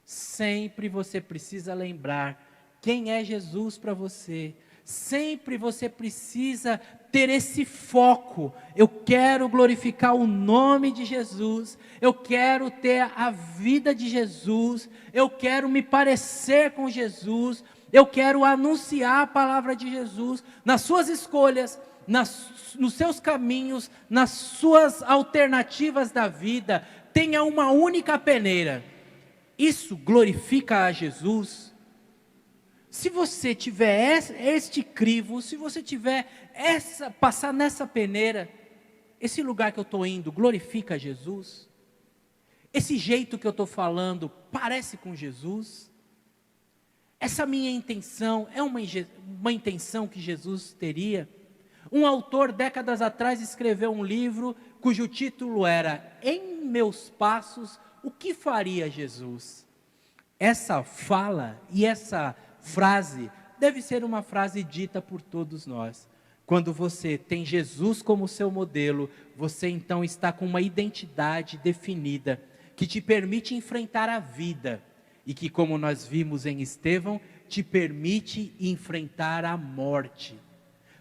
[SPEAKER 1] Sempre você precisa lembrar quem é Jesus para você. Sempre você precisa ter esse foco. Eu quero glorificar o nome de Jesus. Eu quero ter a vida de Jesus. Eu quero me parecer com Jesus. Eu quero anunciar a palavra de Jesus nas suas escolhas, nos seus caminhos, nas suas alternativas da vida. Tenha uma única peneira. Isso glorifica a Jesus? Se você tiver este crivo, se você tiver passar nessa peneira, esse lugar que eu estou indo glorifica a Jesus? Esse jeito que eu estou falando parece com Jesus? Essa minha intenção é uma intenção que Jesus teria? Um autor, décadas atrás, escreveu um livro cujo título era Em Meus Passos, o que faria Jesus? Essa fala e essa frase deve ser uma frase dita por todos nós. Quando você tem Jesus como seu modelo, você então está com uma identidade definida, que te permite enfrentar a vida, e que, como nós vimos em Estevão, te permite enfrentar a morte.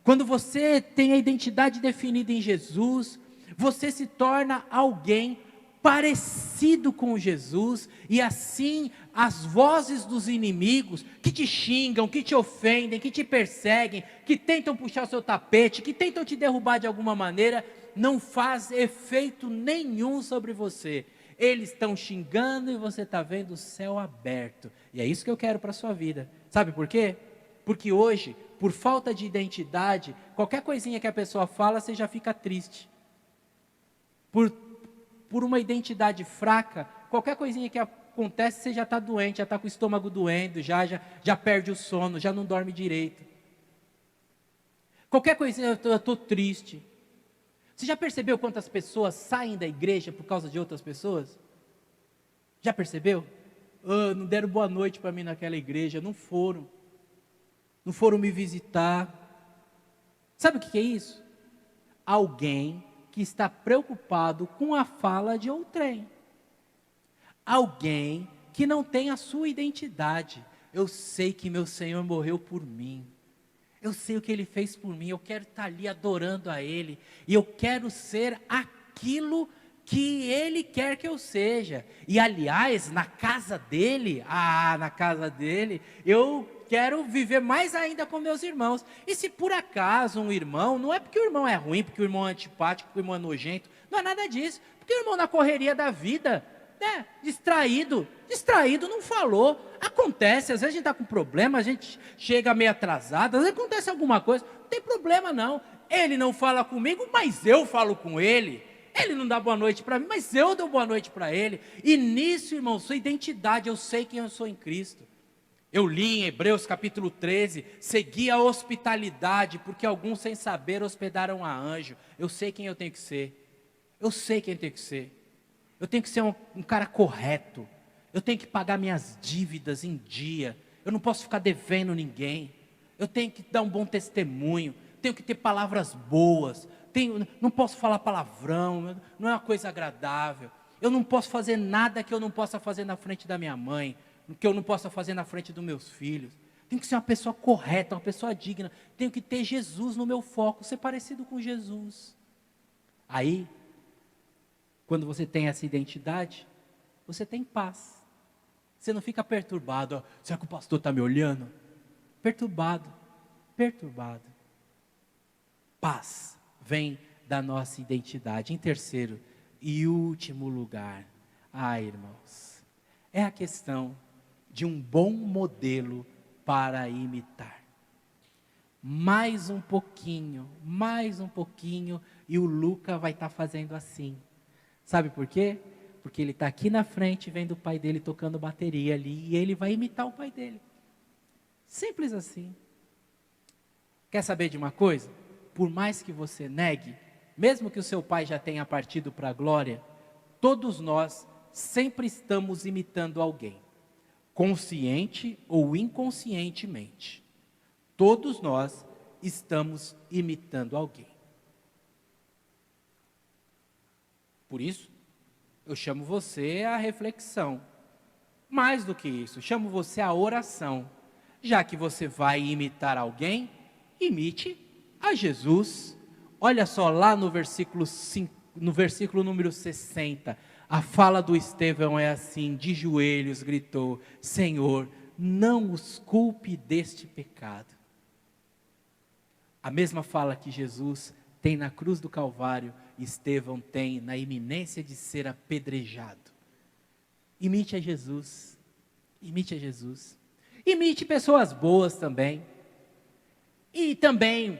[SPEAKER 1] Quando você tem a identidade definida em Jesus, você se torna alguém parecido com Jesus, e assim as vozes dos inimigos que te xingam, que te ofendem, que te perseguem, que tentam puxar o seu tapete, que tentam te derrubar de alguma maneira, não faz efeito nenhum sobre você. Eles estão xingando e você está vendo o céu aberto. E é isso que eu quero para a sua vida. Sabe por quê? Porque hoje, por falta de identidade, qualquer coisinha que a pessoa fala, você já fica triste. Por uma identidade fraca, qualquer coisinha que acontece, você já está doente, já está com o estômago doendo, já perde o sono, já não dorme direito. Qualquer coisinha, eu estou triste. Você já percebeu quantas pessoas saem da igreja por causa de outras pessoas? Já percebeu? Não deram boa noite para mim naquela igreja, não foram me visitar. Sabe o que é isso? Alguém que está preocupado com a fala de outrem. Alguém que não tem a sua identidade. Eu sei que meu Senhor morreu por mim. Eu sei o que Ele fez por mim, eu quero estar ali adorando a Ele, e eu quero ser aquilo que Ele quer que eu seja. E aliás, na casa dEle, eu quero viver mais ainda com meus irmãos. E se por acaso um irmão, não é porque o irmão é ruim, porque o irmão é antipático, porque o irmão é nojento, não é nada disso, porque o irmão na correria da vida, né, distraído não falou, acontece, às vezes a gente está com problema, a gente chega meio atrasado, às vezes acontece alguma coisa, não tem problema não, ele não fala comigo, mas eu falo com ele não dá boa noite para mim, mas eu dou boa noite para ele, e nisso, irmão, sua identidade, eu sei quem eu sou em Cristo. Eu li em Hebreus capítulo 13, segui a hospitalidade, porque alguns sem saber hospedaram a anjo. Eu sei quem eu tenho que ser, eu tenho que ser um cara correto, eu tenho que pagar minhas dívidas em dia, eu não posso ficar devendo ninguém, eu tenho que dar um bom testemunho, tenho que ter palavras boas, não posso falar palavrão, não é uma coisa agradável, eu não posso fazer nada que eu não possa fazer na frente da minha mãe, que eu não possa fazer na frente dos meus filhos, tenho que ser uma pessoa correta, uma pessoa digna, tenho que ter Jesus no meu foco, ser parecido com Jesus. Aí, quando você tem essa identidade, você tem paz. Você não fica perturbado. Será que o pastor está me olhando? Perturbado. Paz vem da nossa identidade. Em terceiro e último lugar, irmãos, é a questão de um bom modelo para imitar. Mais um pouquinho, e o Luca vai estar fazendo assim. Sabe por quê? Porque ele está aqui na frente, vendo o pai dele tocando bateria ali, e ele vai imitar o pai dele. Simples assim. Quer saber de uma coisa? Por mais que você negue, mesmo que o seu pai já tenha partido para a glória, todos nós sempre estamos imitando alguém, consciente ou inconscientemente. Todos nós estamos imitando alguém. Por isso, eu chamo você à reflexão. Mais do que isso, chamo você à oração. Já que você vai imitar alguém, imite a Jesus. Olha só lá no versículo número 60, a fala do Estevão é assim, de joelhos gritou: Senhor, não os culpe deste pecado. A mesma fala que Jesus tem na cruz do Calvário, Estevão tem na iminência de ser apedrejado. Imite a Jesus, imite pessoas boas também, e também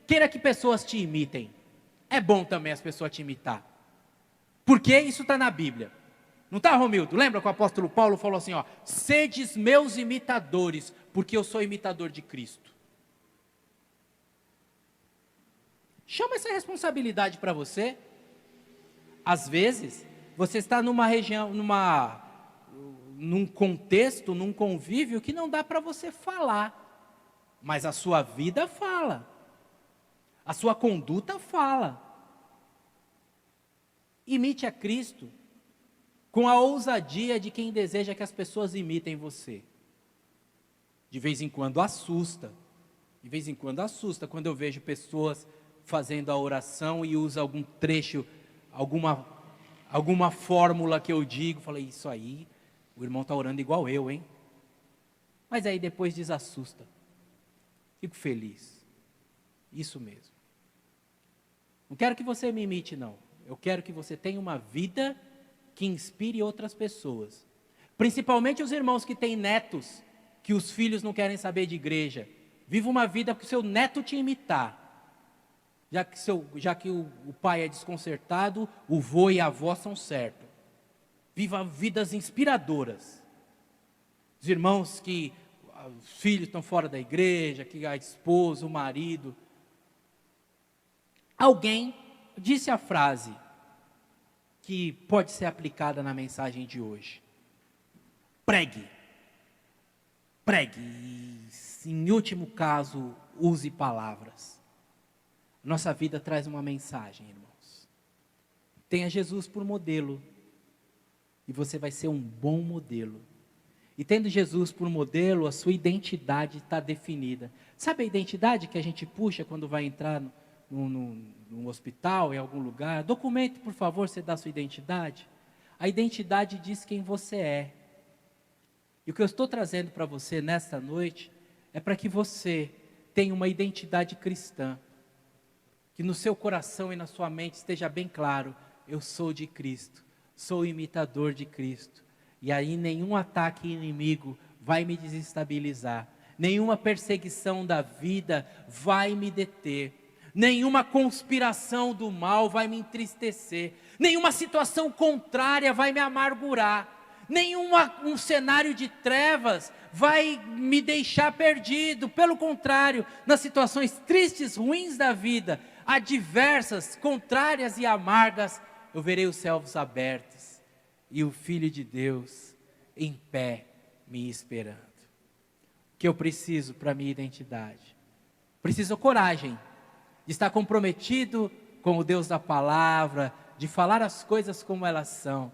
[SPEAKER 1] queira que pessoas te imitem. É bom também as pessoas te imitar, porque isso está na Bíblia. Não está, Romildo? Lembra que o apóstolo Paulo falou assim, ó, sedes meus imitadores, porque eu sou imitador de Cristo. Chama essa responsabilidade para você. Às vezes, você está numa região, num contexto, num convívio que não dá para você falar, mas a sua vida fala, a sua conduta fala. Imite a Cristo com a ousadia de quem deseja que as pessoas imitem você. De vez em quando assusta, quando eu vejo pessoas fazendo a oração e usa algum trecho, alguma fórmula que eu digo, falei, isso aí, o irmão está orando igual eu, hein? Mas aí depois desassusta. Fico feliz. Isso mesmo. Não quero que você me imite, não. Eu quero que você tenha uma vida que inspire outras pessoas. Principalmente os irmãos que têm netos, que os filhos não querem saber de igreja. Viva uma vida que o seu neto te imitar. Já que o pai é desconcertado, o vô e a avó são certos. Viva vidas inspiradoras. Os irmãos que os filhos estão fora da igreja, que a esposa, o marido. Alguém disse a frase que pode ser aplicada na mensagem de hoje. Pregue. Pregue. E, em último caso, use palavras. Nossa vida traz uma mensagem, irmãos. Tenha Jesus por modelo. E você vai ser um bom modelo. E tendo Jesus por modelo, a sua identidade está definida. Sabe a identidade que a gente puxa quando vai entrar num hospital, em algum lugar? Documente, por favor, você dá a sua identidade. A identidade diz quem você é. E o que eu estou trazendo para você nesta noite é para que você tenha uma identidade cristã. Que no seu coração e na sua mente esteja bem claro, eu sou de Cristo, sou imitador de Cristo. E aí nenhum ataque inimigo vai me desestabilizar, nenhuma perseguição da vida vai me deter, nenhuma conspiração do mal vai me entristecer, nenhuma situação contrária vai me amargurar, um cenário de trevas vai me deixar perdido. Pelo contrário, nas situações tristes, ruins da vida, adversas, contrárias e amargas, eu verei os céus abertos e o Filho de Deus em pé me esperando. O que eu preciso para a minha identidade? Preciso coragem de estar comprometido com o Deus da palavra, de falar as coisas como elas são.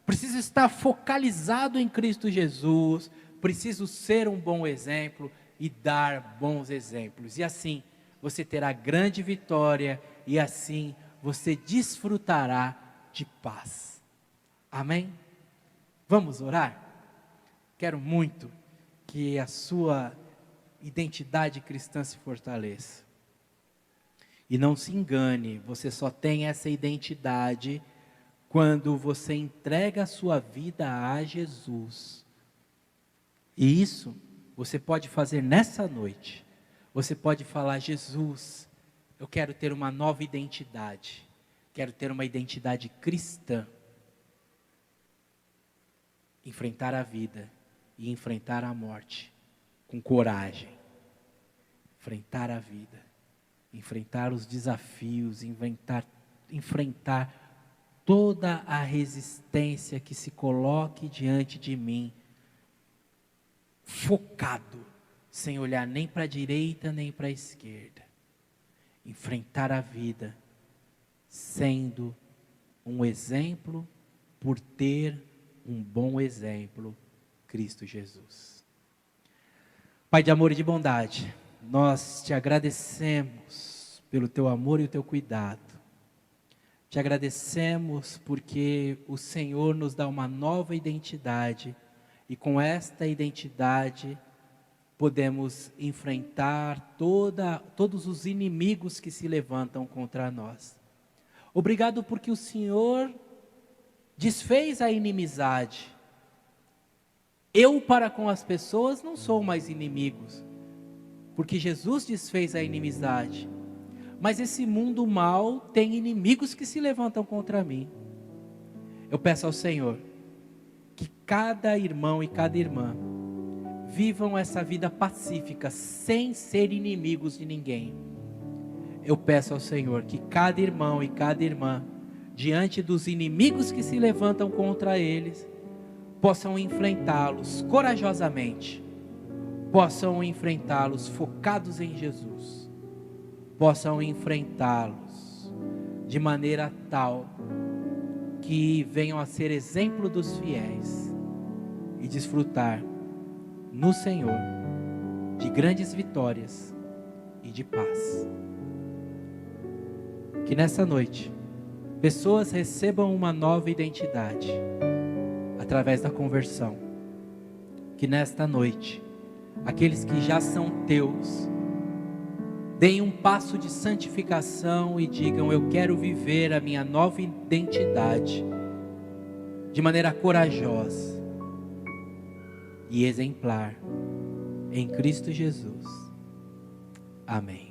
[SPEAKER 1] Preciso estar focalizado em Cristo Jesus, preciso ser um bom exemplo e dar bons exemplos. E assim você terá grande vitória e assim você desfrutará de paz. Amém? Vamos orar? Quero muito que a sua identidade cristã se fortaleça. E não se engane, você só tem essa identidade quando você entrega a sua vida a Jesus. E isso você pode fazer nessa noite. Você pode falar, Jesus, eu quero ter uma nova identidade. Quero ter uma identidade cristã. Enfrentar a vida e enfrentar a morte com coragem. Enfrentar a vida, enfrentar os desafios, enfrentar toda a resistência que se coloque diante de mim, focado, sem olhar nem para a direita nem para a esquerda. Enfrentar a vida, sendo um exemplo, por ter um bom exemplo, Cristo Jesus. Pai de amor e de bondade, nós te agradecemos pelo teu amor e o teu cuidado. Te agradecemos porque o Senhor nos dá uma nova identidade e com esta identidade podemos enfrentar todos os inimigos que se levantam contra nós. Obrigado porque o Senhor desfez a inimizade. Eu para com as pessoas não sou mais inimigos, porque Jesus desfez a inimizade. Mas esse mundo mal tem inimigos que se levantam contra mim. Eu peço ao Senhor cada irmão e cada irmã vivam essa vida pacífica, sem ser inimigos de ninguém. Eu peço ao Senhor que cada irmão e cada irmã, diante dos inimigos que se levantam contra eles, possam enfrentá-los corajosamente, possam enfrentá-los focados em Jesus, possam enfrentá-los de maneira tal que venham a ser exemplo dos fiéis e desfrutar no Senhor de grandes vitórias e de paz. Que nessa noite pessoas recebam uma nova identidade através da conversão. Que nesta noite aqueles que já são teus deem um passo de santificação e digam: eu quero viver a minha nova identidade de maneira corajosa e exemplar em Cristo Jesus. Amém.